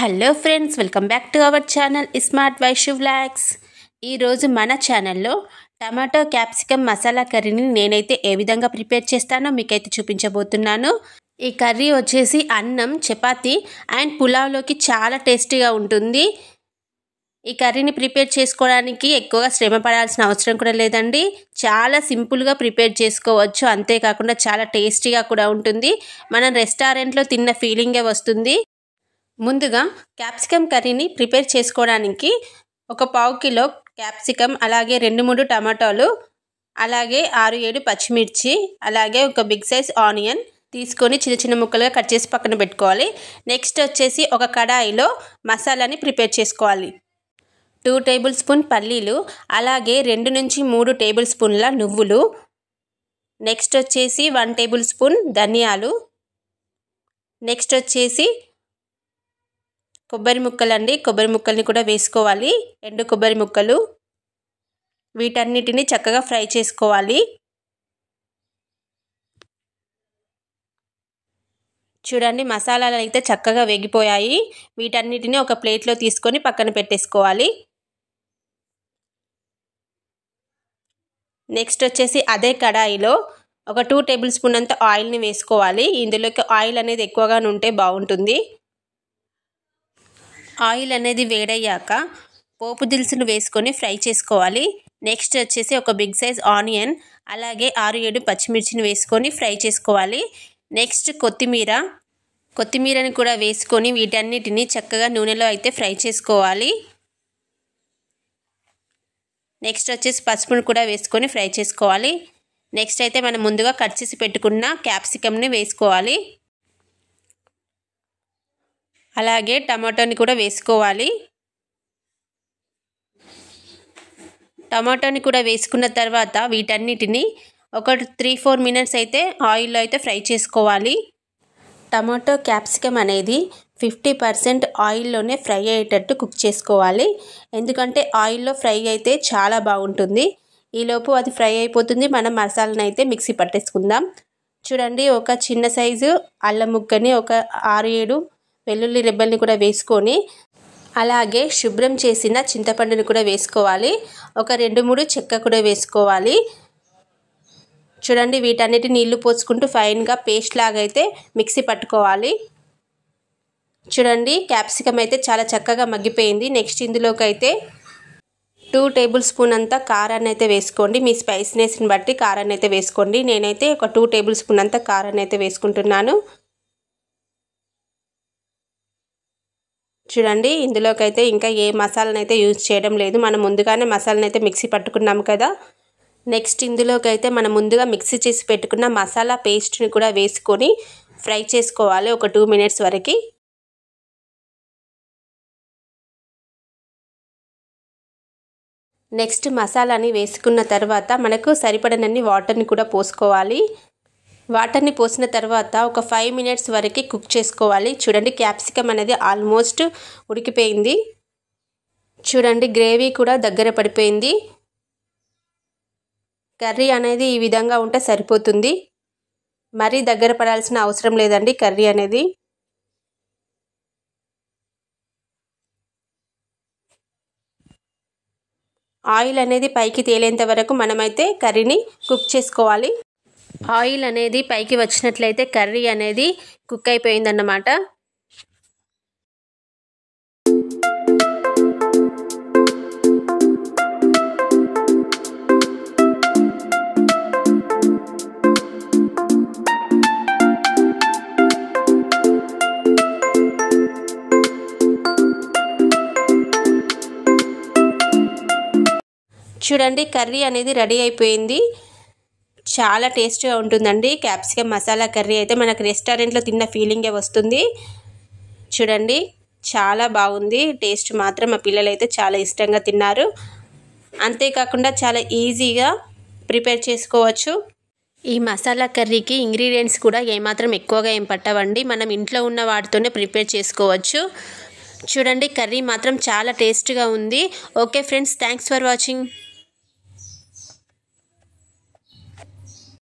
Hello friends, welcome back to our channel smart Vaishu vlogs. ఈరోజు మన ఛానల్లో టమాటో క్యాప్సికమ్ మసాలా కర్రీని నేనైతే ఏ విధంగా ప్రిపేర్ చేస్తానో మీకైతే చూపించబోతున్నాను. ఈ కర్రీ వచ్చేసి అన్నం, చపాతీ అండ్ పులావ్లోకి చాలా టేస్టీగా ఉంటుంది. ఈ కర్రీని ప్రిపేర్ చేసుకోవడానికి ఎక్కువగా శ్రమ పడాల్సిన అవసరం కూడా లేదండి. చాలా సింపుల్గా ప్రిపేర్ చేసుకోవచ్చు. అంతేకాకుండా చాలా టేస్టీగా కూడా ఉంటుంది. మనం రెస్టారెంట్లో తిన్న ఫీలింగే వస్తుంది. ముందుగా క్యాప్సికమ్ కర్రీని ప్రిపేర్ చేసుకోవడానికి ఒక పావు కిలో క్యాప్సికమ్, అలాగే 2-3 టమాటాలు, అలాగే 6-7 పచ్చిమిర్చి, అలాగే ఒక బిగ్ సైజ్ ఆనియన్ తీసుకొని చిన్న చిన్న ముక్కలుగా కట్ చేసి పక్కన పెట్టుకోవాలి. నెక్స్ట్ వచ్చేసి ఒక కడాయిలో మసాలాని ప్రిపేర్ చేసుకోవాలి. 2 టేబుల్ స్పూన్ పల్లీలు, అలాగే 2-3 టేబుల్ స్పూన్ల నువ్వులు, నెక్స్ట్ వచ్చేసి 1 టేబుల్ స్పూన్ ధనియాలు, నెక్స్ట్ వచ్చేసి కొబ్బరి ముక్కలండి. కొబ్బరి ముక్కల్ని కూడా వేసుకోవాలి, ఎండు కొబ్బరి ముక్కలు. వీటన్నిటిని చక్కగా ఫ్రై చేసుకోవాలి. చూడండి, మసాలాలు అయితే చక్కగా వేగిపోయాయి. వీటన్నిటిని ఒక ప్లేట్లో తీసుకొని పక్కన పెట్టేసుకోవాలి. నెక్స్ట్ వచ్చేసి అదే కడాయిలో ఒక 2 టేబుల్ స్పూన్ అంత ఆయిల్ని వేసుకోవాలి. ఇందులోకి ఆయిల్ అనేది ఎక్కువగా ఉంటే బాగుంటుంది. ఆయిల్ అనేది వేడయ్యాక పోపు దినుసులు వేసుకొని ఫ్రై చేసుకోవాలి. నెక్స్ట్ వచ్చేసి ఒక బిగ్ సైజ్ ఆనియన్, అలాగే 6-7 పచ్చిమిర్చిని వేసుకొని ఫ్రై చేసుకోవాలి. నెక్స్ట్ కొత్తిమీరని కూడా వేసుకొని వీటన్నిటిని చక్కగా నూనెలో అయితే ఫ్రై చేసుకోవాలి. నెక్స్ట్ వచ్చేసి పసుపును కూడా వేసుకొని ఫ్రై చేసుకోవాలి. నెక్స్ట్ అయితే మనం ముందుగా కట్ చేసి పెట్టుకున్న క్యాప్సికమ్ని వేసుకోవాలి. అలాగే టమాటోని కూడా వేసుకోవాలి. టమాటోని కూడా వేసుకున్న తర్వాత వీటన్నిటిని ఒక 3-4 మినిట్స్ అయితే ఆయిల్లో అయితే ఫ్రై చేసుకోవాలి. టమాటో క్యాప్సికమ్ అనేది 50% ఆయిల్లోనే ఫ్రై అయ్యేటట్టు కుక్ చేసుకోవాలి. ఎందుకంటే ఆయిల్లో ఫ్రై అయితే చాలా బాగుంటుంది. ఈలోపు అది ఫ్రై అయిపోతుంది. మనం మసాలాను అయితే మిక్సీ పట్టేసుకుందాం. చూడండి, ఒక చిన్న సైజు అల్లం ముక్కని, ఒక 6-7 వెల్లుల్లి రెబ్బల్ని కూడా వేసుకొని, అలాగే శుభ్రం చేసిన చింతపండుని కూడా వేసుకోవాలి. ఒక 2-3 చెక్క కూడా వేసుకోవాలి. చూడండి, వీటన్నిటి నీళ్లు పోసుకుంటూ ఫైన్గా పేస్ట్ లాగా అయితే మిక్సీ పట్టుకోవాలి. చూడండి, క్యాప్సికమ్ అయితే చాలా చక్కగా మగ్గిపోయింది. నెక్స్ట్ ఇందులోకి అయితే 2 టేబుల్ స్పూన్ అంతా కారాన్ని అయితే వేసుకోండి. మీ స్పైసీనెస్ని బట్టి కారాన్ని అయితే వేసుకోండి. నేనైతే ఒక 2 టేబుల్ స్పూన్ అంతా కారాన్ని అయితే వేసుకుంటున్నాను. చూడండి, ఇందులోకి అయితే ఇంకా ఏ మసాలాను అయితే యూజ్ చేయడం లేదు. మనం ముందుగానే మసాలాను అయితే మిక్సీ పట్టుకున్నాం కదా. నెక్స్ట్ ఇందులోకి అయితే మనం ముందుగా మిక్సీ చేసి పెట్టుకున్న మసాలా పేస్ట్ని కూడా వేసుకొని ఫ్రై చేసుకోవాలి ఒక 2 మినిట్స్ వరకు. నెక్స్ట్ మసాలాని వేసుకున్న తర్వాత మనకు సరిపడనన్ని వాటర్ని కూడా పోసుకోవాలి. వాటర్ని పోసిన తర్వాత ఒక 5 మినిట్స్ వరకు కుక్ చేసుకోవాలి. చూడండి, క్యాప్సికమ్ అనేది ఆల్మోస్ట్ ఉడికిపోయింది. చూడండి, గ్రేవీ కూడా దగ్గర పడిపోయింది. కర్రీ అనేది ఈ విధంగా ఉంటే సరిపోతుంది. మరీ దగ్గర పడాల్సిన అవసరం లేదండి కర్రీ అనేది. ఆయిల్ అనేది పైకి తేలేంత వరకు మనమైతే కర్రీని కుక్ చేసుకోవాలి. ఆయిల్ అనేది పైకి వచ్చినట్లయితే కర్రీ అనేది కుక్ అయిపోయిందన్నమాట. చూడండి, కర్రీ అనేది రెడీ అయిపోయింది. చాలా టేస్ట్గా ఉంటుందండి. క్యాప్సికమ్ మసాలా కర్రీ అయితే మనకు రెస్టారెంట్లో తిన్న ఫీలింగే వస్తుంది. చూడండి, చాలా బాగుంది. టేస్ట్ మాత్రం మా పిల్లలు అయితే చాలా ఇష్టంగా తిన్నారు. అంతేకాకుండా చాలా ఈజీగా ప్రిపేర్ చేసుకోవచ్చు. ఈ మసాలా కర్రీకి ఇంగ్రీడియంట్స్ కూడా ఏమాత్రం ఎక్కువగా ఏం పట్టవండి. మనం ఇంట్లో ఉన్న వాటితోనే ప్రిపేర్ చేసుకోవచ్చు. చూడండి, కర్రీ మాత్రం చాలా టేస్ట్గా ఉంది. Okay friends, thanks for watching.